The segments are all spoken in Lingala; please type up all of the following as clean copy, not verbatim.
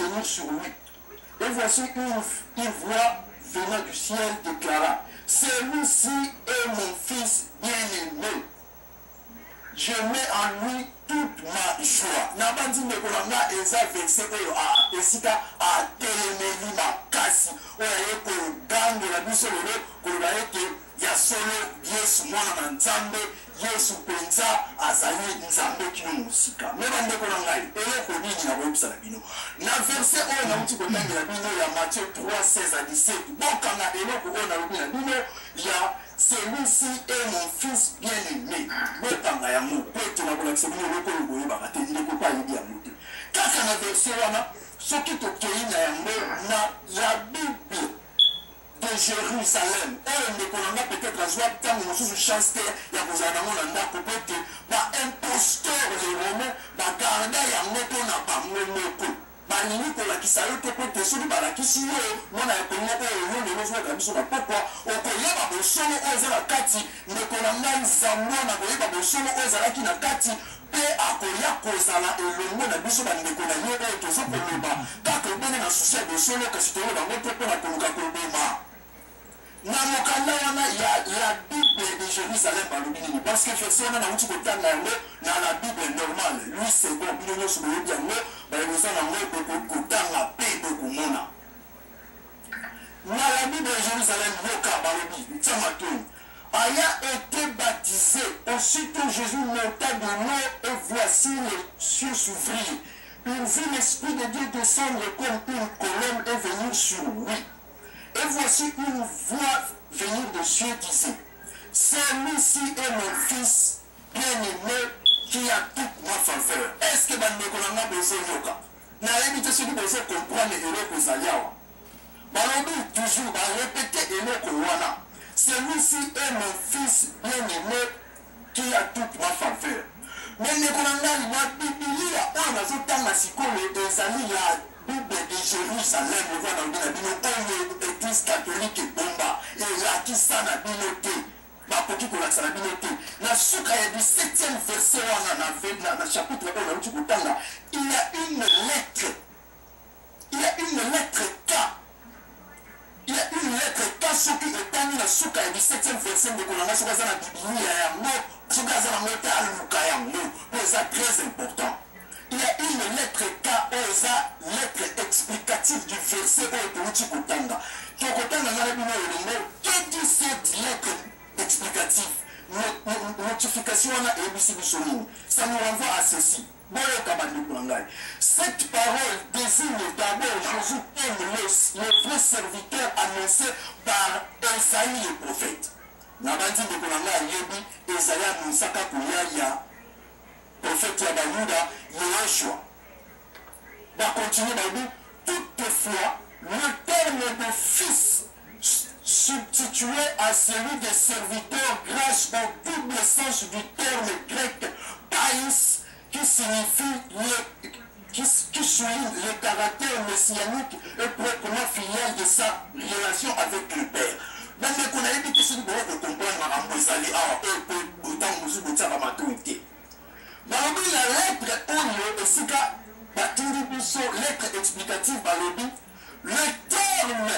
venir sur lui. Et voici une voix venant du ciel déclara, celui-ci est mon fils bien-aimé. Je mets en lui toute ma joie. Nabandi Nekolanga eza verset oyo a esika a telemeli makasi oyo ko gango la biso lelo ko la ete ya solo Yesu mwana na Nzambe Yesu penza azali Nzambe kino musika. Meba Nekolanga eloko nini na boyebisa na bino. Na verset oyo na muti kotangela bino ya Matthieu 3:16-17. Bokanga eloko oyo na lobi na bino ya celui-ci est mon fils bien-aimé. Bokanga ya mo peto na kolakisa bino eloko oyo boyebaka te ndeko pa yebi ya mote. Kaka na verset wana soki tokei na yango na la Bible de Jérusalem oyo ndeko nanga peut-être azwa ntango mosusu chance te ya kozala nango na ndako po ete baimposteur le romain bagarda yango mpo na bango moko balingi kolakisa yo te po ete soki balakisi yo mwana ya kongo oyo yo lelo ozwaka biso na pokwa okoyeba bosolo oyo eza na kati ndeko na ngai nzamwana koyeba bosolo oyo ezalaki na kati mpe akoya kozala elongo na biso bandeko na ye oyo tozokoloba kaka obene na susi ya bosolo kasi toyo bango te mpo na koluka koboma na mokanda wana ya Bible de Jérusalem balobi nini parce que verset wana nauti kotanga yango na la Bible normale lui c'est bon bino nyonso boyebi yango bayekoza nango kotanga mpe bokomona na la Bible de Jérusalem yoka balobi ntia matoni aya été baptisé aussitôt Jésus monta de l'eau et voici les cieux s'ouvrir il vit l'Esprit de Dieu descendre comme une colombe et venir sur lui. Et voici une voix venir de cieux disait, celui-ci est mon fils bien-aimé qui a toute ma faveur. Est-ce que bandeko nanga besoin yoka? Na yebite soki besoin comprendre eloko ezali awa. Balobi toujours répéter eloko wana. Celui-ci est mon fils bien-aimé qui a toute ma faveur. Mais ndeko nanga na Biblia oyo nazotanga sikoyo ezali ya Bible de Jérusalem oza na bino oyo église catholique ebomba elakisa na bino te bakoki kolakisa na bino te na suka ya 17e verset wana na chapitre oyo nauti kotanga il y a une lettre K il y a une lettre K soki etangi na suka ya 17e verset ndeko nanga soki aza na Biblia yango soki aza nango te aluka yango po eza très important. Il y a une lettre K, oza, lettre explicative du verset Kotanga. Que dit cette lettre explicative? Notification et ABC. Ça nous renvoie à ceci. Cette parole désigne d'abord Jésus comme le vrai serviteur annoncé par Esaïe le prophète. Nabandi de Kolanga Yebi, Esaïe Moussaka Kouyaya. Prophète Yabayuda, Yeshua. Va continuer à dire, toutefois, le terme de fils substitué à celui de serviteur grâce au double sens du terme grec païs qui signifie qui souligne le caractère messianique et proprement filial de sa relation avec le Père. Donc, on a dit que c'est pour comprendre à Moussali, et pour autant, nous avons maturité. Balobi la lettre oyo esika batindi biso lettre explicative balobi le terme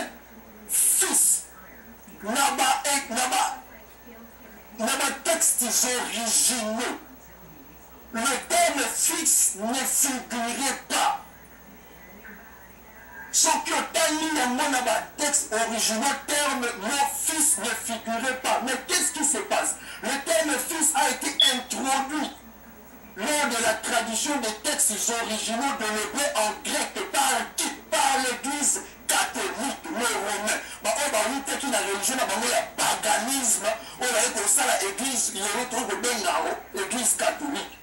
fils naba textes originaux le terme fils ne figurait pas ce qui otani yango na texte originaux terme mon fils ne figurait pas mais qu'est-ce qui se passe le terme fils a été introduit lors de la tradition des textes originaux de l'hébreu en grec par qui? Par l'église catholique, le romain. On qui la religion, le paganisme, on a ça l'église, il retrouve l'église catholique.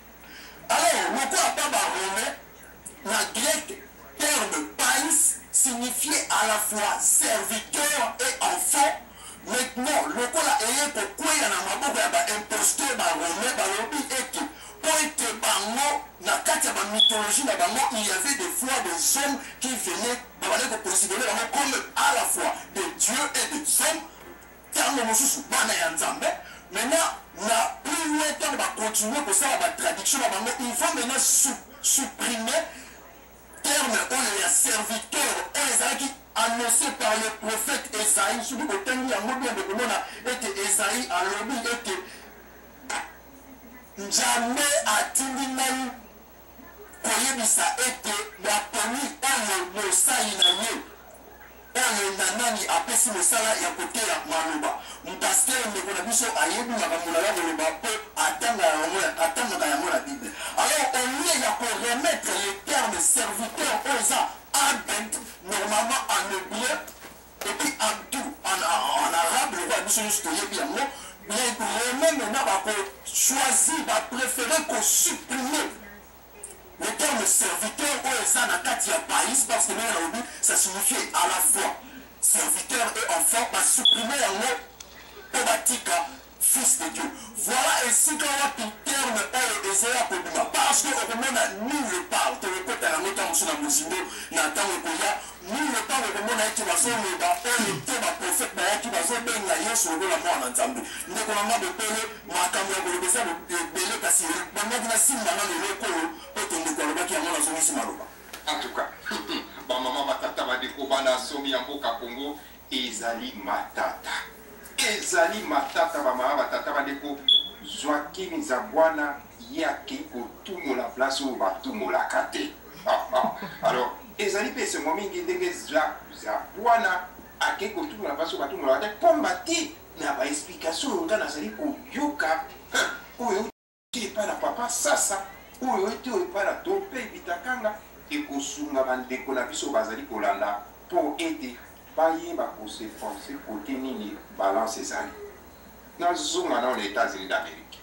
Alors, le quoi pas romain, la grec, terme païs, signifiait à la fois serviteur et enfant. Maintenant, le quoi la ayé pourquoi il y en a un imposteur romain, et pointe bango na kati ya mythologie na bango il y avait des fois des hommes qui venaient considérer bango comme à la fois des dieux et des hommes terme mosusu bana ya nzambe maintenant na plus loin tant va continuer pour ça la traduction na bango il faut maintenant supprimer terme oyo ya serviteur oyo ezalaki annoncé par le prophète Esaïe soki kotangi yango bien bokomona ete Esaïe alobi ete nzambe atindi ngai koyebisa ete baponi oyo mosali na ye oyo nanani apesi mosala ya koteya maloba mpaster ndeko na biso ayebi makambo na ya koloba mpo atangaka yango na bible. Alors au lieu ya koremettre le terme serviteur oyo eza abent normalement en hébreu et puis en tout en arabe lokola biso nyonso toyebi yango mais vraiment maintenant bakochoisir bapréféré kosupprimer le terme serviteur oyo eza na kati ya pays parce que ndenge nalobi ça signifie à la fois serviteur et enfant basupprime yango mpo batika fils de Dieu. Voilà esika wapi terme oyo ezala kobima parce que okomona nulle part tokokota yango ntango mosu na mozindo na ntango ekoya nulle part okomona ete bazoloba oyo te baprofete bayaki bazobenga yesu lokola mwana nzambe. Ndeko na nga bepele makambo ya koloba eza ebele kasi bangaki na nsima nano eloko oyo mpo tondeko alobaki yango nazongisi maloba. En tout cas, bamama batata badeko bana somi ya mboka Congo ezali matata. Ezali matata bamama batata badeko zwakimi za bwana yake kotumola place oyo batumolaka te. Alors, ezali pe esengo mingi ndenge za bwana ake kotumola place oyo batumolaka te pomba te na baexplication oyo nga nazali koyoka oyo ti epai na papa sasa oyo ete oyo epai na dompe ebitakanga ekosunga bandeko na biso bazali kolanda mpo ete bayeba koseforce kote nini balance ezali. nazonga nao na États-Unis d'Amérique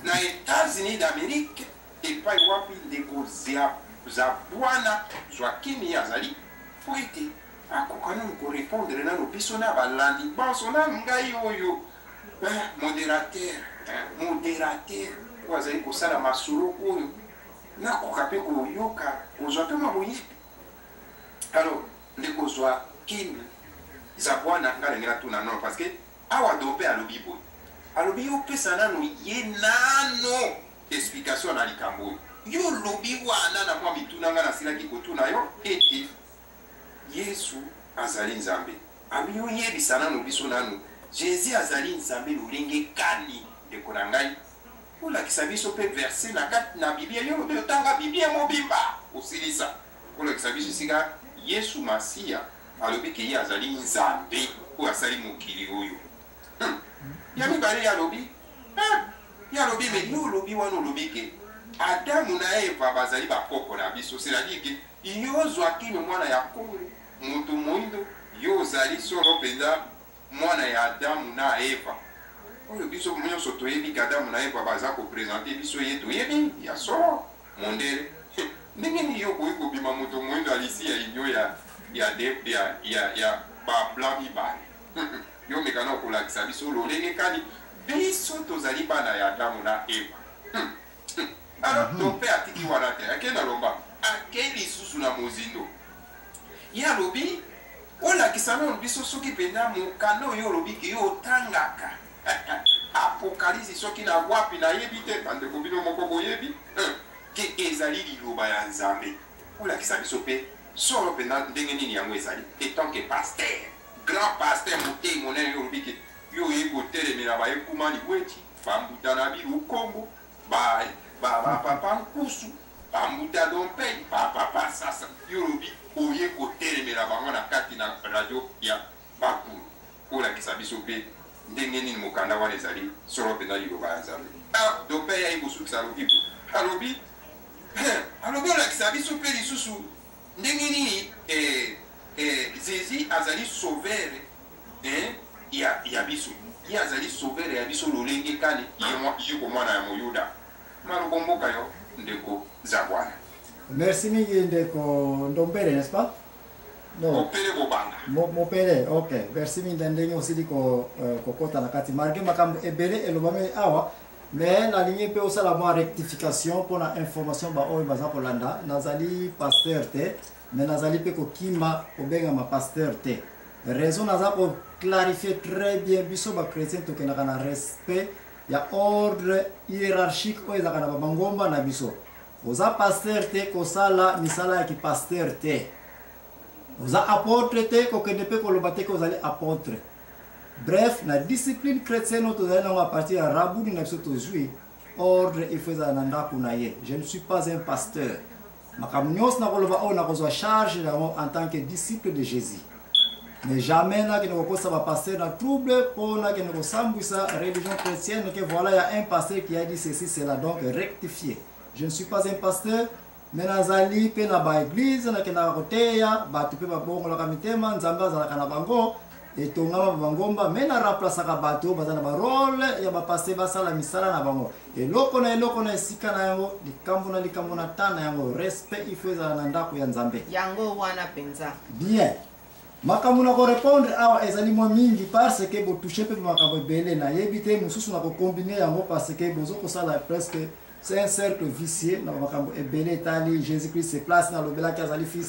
na États-Unis d'Amérique epai wapi ndeko za bwana zwakimi azali mpo ete akoka nanu korepondre nano biso na balandi banso na ngai oyo modérateur oyo azali kosala masolo oyo nakoka mpe koyoka kozwa mpe maboyebi. Alors ndeko zwa kimi za bwana nga ndenge natuna nono parce que awa dompe alobi boye alobi yo pesa nano ye nano explication na likambo oyo yo lobi wana na mwa mituna nga nasilaki kotuna yo ete yesu azali nzambe abi yo yebisa nano biso nano jésus azali nzambe lolenge kani ndeko na ngai olakisa biso mpe verse na kati na biblia yo lobi otanga biblia mobimba osilisa olakisa biso esika yesu masiya alobi ke ye azali nzambe oyo asali mokili oyo ya mibale yalobi me yo olobi wana olobi ke adamu na eva bazali bakoko na biso c'est-à-dire ke yo ozwakimi mwana ya kolo moto moindo yo ozali solo mpenza mwana ya adamu na eva oyo biso nyonso toyebi ke adamu na eva baza kopresente biso ye toyebi ya solo mondele ndenge nini yo koyi kobima moto moindo alisi ya inyo ya babla mibale yo mekana okolakisa biso lolenge kani biso tozali bana ya adamu na eva. Alors dompe atiki wana te ake na lomba ake lisusu na mozindo ye alobi olakisa nano biso soki mpenza mokanda oyo olobi ke yo otangaka apokalisi soki na wapi nayebi te bandeko bino moko boyebi ke ezali liloba ya nzambe olakisa biso mpe solo mpenza ndenge nini yango ezali etant ke paster grand paster motei monene yo olobi ke yo oyebi kotelemela bayekumani bweti bambuta na bilukombo bapapa nkusu bambuta dompei bapapa sasa yo olobi oye kotelemela bango na kati na radio ya bakulu olakisa biso mpe ndenge nini mokanda wana ezali solo mpenza liloba ya nzambe dompei ayi kosukisa lobibo alobi olakisa biso mpe lisusu ndenge nini Jésus azali sauveur ya biso ye azali sauveur ya biso lolenge kani ye ko mwana ya moyuda malobo mboka yo ndeko za bwana. Merci mingi ndeko ndompele n'est-ce pas? Non mopele bobanga mopele ok merci mingi ndenge osili kokota na kati marke makambo ebele elobame awa mais nalingi mpe osala mwa rectification mpona information baoyo baza kolanda nazali pasteur te mais nazali mpe kokima kobengama pasteur te raison naza koclarifier très bien biso bachrétien tokendaka na respect ya ordre hiérarchique oyo ezalaka na bamangomba na biso oza pasteur te kosala misala ya kipasteur te, oza apôtre te kokende pe koloba te kozali apôtre. Bref, la discipline chrétienne tozali nango à partir ya rabuni na biso tozwi ordre ifo ezala na ndako na ye. Je ne suis pas un pasteur. Makambo nyonso nakoloba oyo nakozwa charge yango en tant que disciple de Jésus. Mais jamais nakende kokosa bapasteur na trouble mpo nakende kosambwisa religion chrétienne que voilà, il y a un pasteur qui a dit ceci, cela, donc rectifier. Je ne suis pas un pasteur, mais nazali pe na ba église nakendaka koteya bato pe babongolaka mitema nzambe azalaka na bango etongama bangomba me na remplaçaka bato baza na barole ya bapasteur basala misala na bango eloko na esika na yango likambo na ta na yango respect ifo ezala na ndako ya nzambe yango wana penza. Bien. Makambo na ko répondre awa ezali mwa mingi parce que bo toucher pe makambo ebele na yebi te mosusu na ko combiner yango parce que bozo kosala presque c'est un cercle vicieux na makambo ebele etali Jésus-Christ se place na lobela ki azali fils